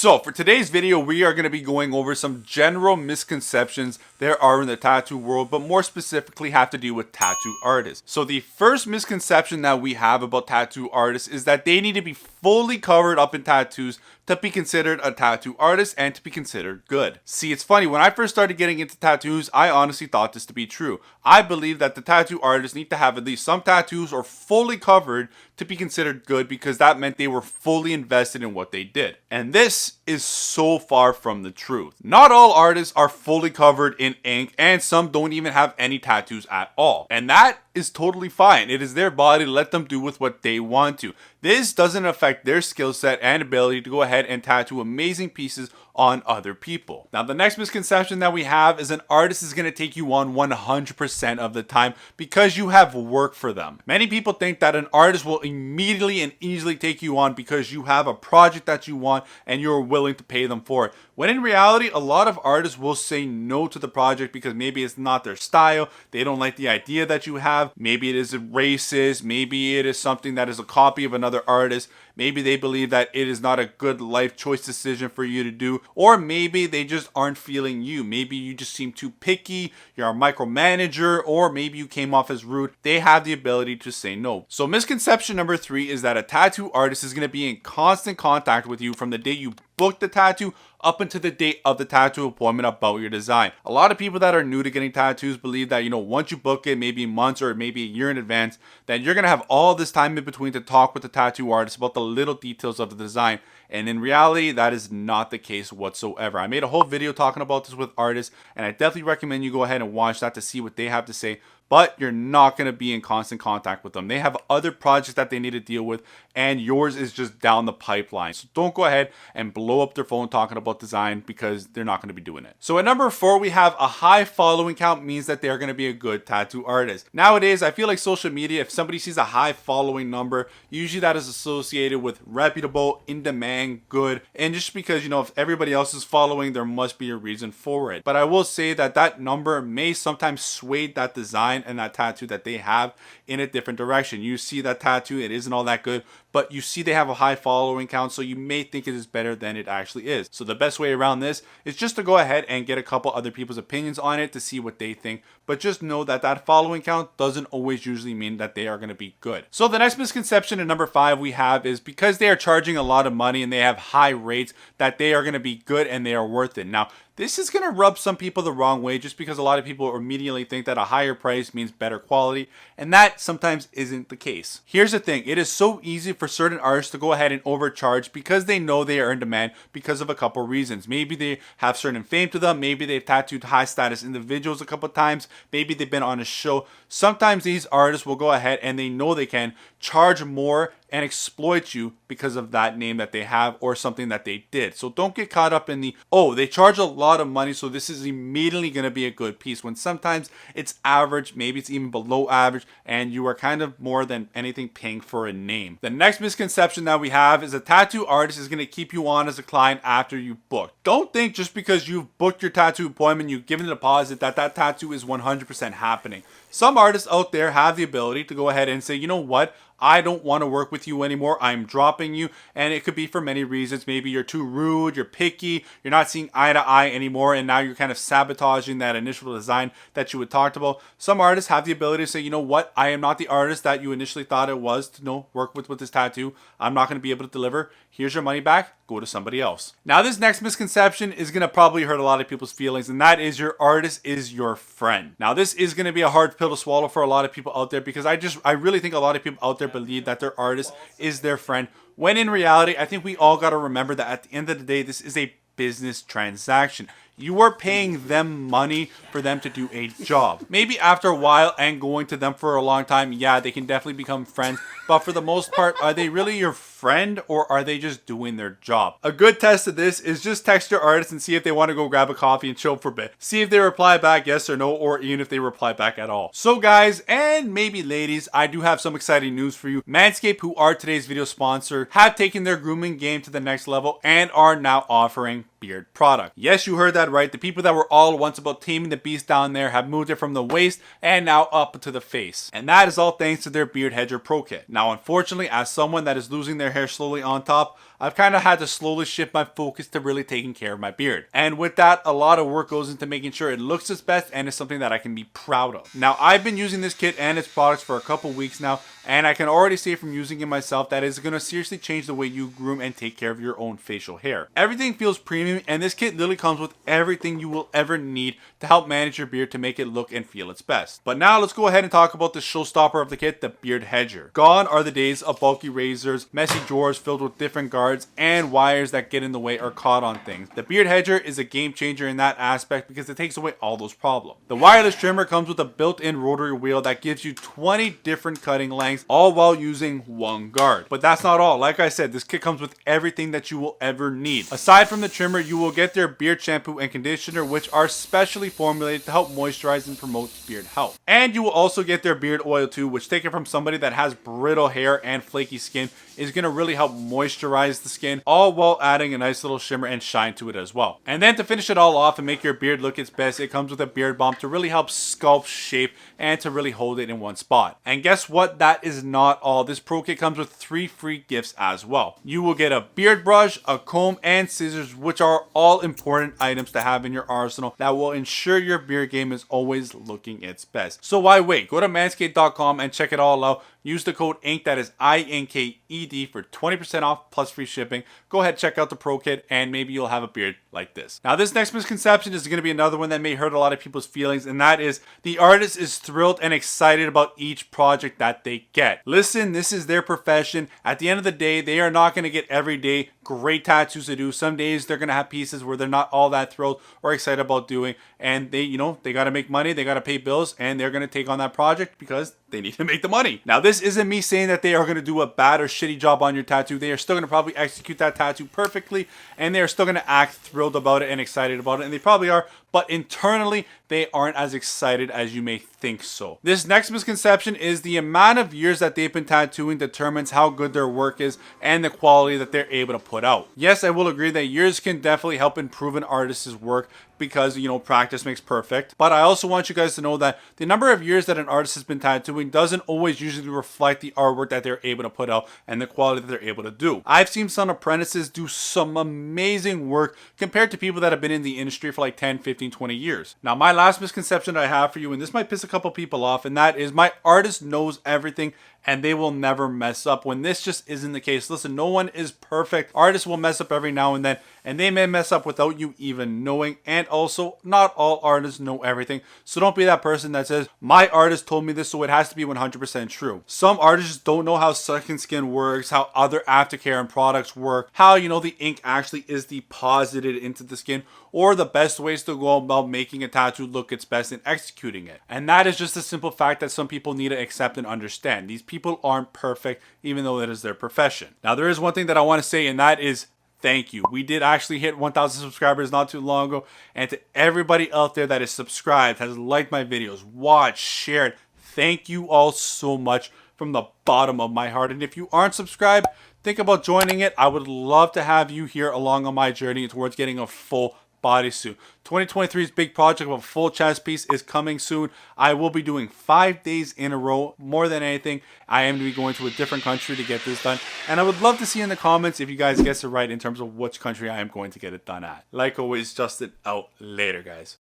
So for today's video, we are going to be going over some general misconceptions there are in the tattoo world, but more specifically have to do with tattoo artists. So the first misconception that we have about tattoo artists is that they need to be fully covered up in tattoos to be considered a tattoo artist and to be considered good. See, it's funny, when I first started getting into tattoos, I honestly thought this to be true. I believe that the tattoo artists need to have at least some tattoos or fully covered to be considered good, because that meant they were fully invested in what they did. And this is so far from the truth. Not all artists are fully covered in ink, and some don't even have any tattoos at all. And that is totally fine. It is their body. Let them do with what they want to. This doesn't affect their skill set and ability to go ahead and tattoo amazing pieces on other people. Now, the next misconception that we have is an artist is going to take you on 100% of the time because you have work for them. Many people think that an artist will immediately and easily take you on because you have a project that you want and you're willing to pay them for it. When in reality, a lot of artists will say no to the project because maybe it's not their style, they don't like the idea that you have, maybe it is racist, maybe it is something that is a copy of another artist, maybe they believe that it is not a good life choice decision for you to do, or maybe they just aren't feeling you. Maybe you just seem too picky, you're a micromanager, or maybe you came off as rude. They have the ability to say no. So misconception number 3 is that a tattoo artist is going to be in constant contact with you from the day you book the tattoo up until the date of the tattoo appointment about your design. A lot of people that are new to getting tattoos believe that, once you book it, maybe months or maybe a year in advance, then you're going to have all this time in between to talk with the tattoo artist about the little details of the design. And in reality, that is not the case whatsoever. I made a whole video talking about this with artists, and I definitely recommend you go ahead and watch that to see what they have to say. But you're not going to be in constant contact with them. They have other projects that they need to deal with, and yours is just down the pipeline. So don't go ahead and blow up their phone talking about design, because they're not going to be doing it. So at number 4, we have a high following count means that they're going to be a good tattoo artist. Nowadays, I feel like social media, if somebody sees a high following number, usually that is associated with reputable, in demand, good. And just because, if everybody else is following, there must be a reason for it. But I will say that that number may sometimes sway that design and that tattoo that they have in a different direction. You see that tattoo, it isn't all that good, but you see they have a high following count, so you may think it is better than it actually is. So the best way around this is just to go ahead and get a couple other people's opinions on it to see what they think. But just know that that following count doesn't always usually mean that they are going to be good. So the next misconception in number 5 we have is because they are charging a lot of money and they have high rates, that they are going to be good and they are worth it. Now, this is going to rub some people the wrong way, just because a lot of people immediately think that a higher price means better quality, and that sometimes isn't the case. Here's the thing, it is so easy for certain artists to go ahead and overcharge because they know they are in demand because of a couple reasons. Maybe they have certain fame to them, maybe they've tattooed high status individuals a couple times, maybe they've been on a show. Sometimes these artists will go ahead and they know they can charge more and exploit you because of that name that they have or something that they did. So don't get caught up in the, oh, they charge a lot of money, so this is immediately going to be a good piece, when sometimes it's average, maybe it's even below average, and you are kind of more than anything paying for a name. The next misconception that we have is a tattoo artist is going to keep you on as a client after you book. Don't think just because you've booked your tattoo appointment, you've given a deposit, that that tattoo is 100% happening. Some artists out there have the ability to go ahead and say, you know what, I don't want to work with you anymore, I'm dropping you. And it could be for many reasons. Maybe you're too rude, you're picky, you're not seeing eye to eye anymore, and now you're kind of sabotaging that initial design that you had talked about. Some artists have the ability to say, you know what, I am not the artist that you initially thought it was to work with this tattoo. I'm not going to be able to deliver. Here's your money back. Go to somebody else. Now, this next misconception is going to probably hurt a lot of people's feelings, and that is your artist is your friend. Now, this is going to be a hard pill to swallow for a lot of people out there, because I really think a lot of people out there believe that their artist is their friend, when in reality, I think we all got to remember that at the end of the day, this is a business transaction. You are paying them money for them to do a job. Maybe after a while and going to them for a long time, yeah, they can definitely become friends. But for the most part, are they really your friend, or are they just doing their job? A good test of this is just text your artist and see if they want to go grab a coffee and chill for a bit. See if they reply back yes or no, or even if they reply back at all. So guys, and maybe ladies, I do have some exciting news for you. Manscaped, who are today's video sponsor, have taken their grooming game to the next level and are now offering beard product. Yes, you heard that right. The people that were all once about taming the beast down there have moved it from the waist and now up to the face. And that is all thanks to their Beard Hedger Pro Kit. Now, unfortunately, as someone that is losing their hair slowly on top, I've kind of had to slowly shift my focus to really taking care of my beard. And with that, a lot of work goes into making sure it looks its best and is something that I can be proud of. Now, I've been using this kit and its products for a couple weeks now, and I can already say from using it myself that it's going to seriously change the way you groom and take care of your own facial hair. Everything feels premium, and this kit literally comes with everything you will ever need to help manage your beard to make it look and feel its best. But now let's go ahead and talk about the showstopper of the kit, the beard hedger. Gone are the days of bulky razors, messy drawers filled with different guards, and wires that get in the way or caught on things. The beard hedger is a game changer in that aspect because it takes away all those problems. The wireless trimmer comes with a built-in rotary wheel that gives you 20 different cutting lengths, all while using one guard. But that's not all. Like I said, this kit comes with everything that you will ever need. Aside from the trimmer, you will get their beard shampoo and conditioner, which are specially formulated to help moisturize and promote beard health. And you will also get their beard oil too, which, taken from somebody that has brittle hair and flaky skin, is going to really help moisturize the skin, all while adding a nice little shimmer and shine to it as well. And then to finish it all off and make your beard look its best, it comes with a beard balm to really help sculpt, shape, and to really hold it in one spot. And guess what? That is not all. This pro kit comes with 3 free gifts as well. You will get a beard brush, a comb, and scissors, which are all important items to have in your arsenal that will ensure your beard game is always looking its best. So why wait? Go to manscaped.com and check it all out. Use the code INK, that is INKED, for 20% off plus free shipping. Go ahead, check out the pro kit, and maybe you'll have a beard like this. Now, this next misconception is going to be another one that may hurt a lot of people's feelings, and that is the artist is thrilled and excited about each project that they get. Listen, this is their profession. At the end of the day, they are not going to get every day great tattoos to do. Some days they're going to have pieces where they're not all that thrilled or excited about doing, and they got to make money, they got to pay bills, and they're going to take on that project because they need to make the money. Now, this isn't me saying that they are going to do a bad or shitty job on your tattoo. They are still going to probably execute that tattoo perfectly, and they are still going to act thrilled about it and excited about it, and they probably are, but internally, they aren't as excited as you may think so. This next misconception is the amount of years that they've been tattooing determines how good their work is and the quality that they're able to put out. Yes, I will agree that years can definitely help improve an artist's work because, practice makes perfect. But I also want you guys to know that the number of years that an artist has been tattooing doesn't always usually reflect the artwork that they're able to put out and the quality that they're able to do. I've seen some apprentices do some amazing work compared to people that have been in the industry for like 10, 15, 20 years. Now, my last misconception I have for you, and this might piss a couple people off, and that is my artist knows everything and they will never mess up, when this just isn't the case. Listen, no one is perfect. Artists will mess up every now and then, and they may mess up without you even knowing. And also, not all artists know everything. So don't be that person that says, my artist told me this, so it has to be 100% true. Some artists don't know how second skin works, how other aftercare and products work, how, the ink actually is deposited into the skin, or the best ways to go about making a tattoo look its best and executing it. And that is just a simple fact that some people need to accept and understand. These people aren't perfect, even though it is their profession. Now, there is one thing that I want to say, and that is thank you. We did actually hit 1,000 subscribers not too long ago. And to everybody out there that is subscribed, has liked my videos, watched, shared, thank you all so much from the bottom of my heart. And if you aren't subscribed, think about joining it. I would love to have you here along on my journey towards getting a full bodysuit. 2023's big project of a full chest piece is coming soon. I will be doing 5 days in a row. More than anything, I am to be going to a different country to get this done. And I would love to see in the comments if you guys guess it right in terms of which country I am going to get it done at. Like always, Justin out. Later, guys.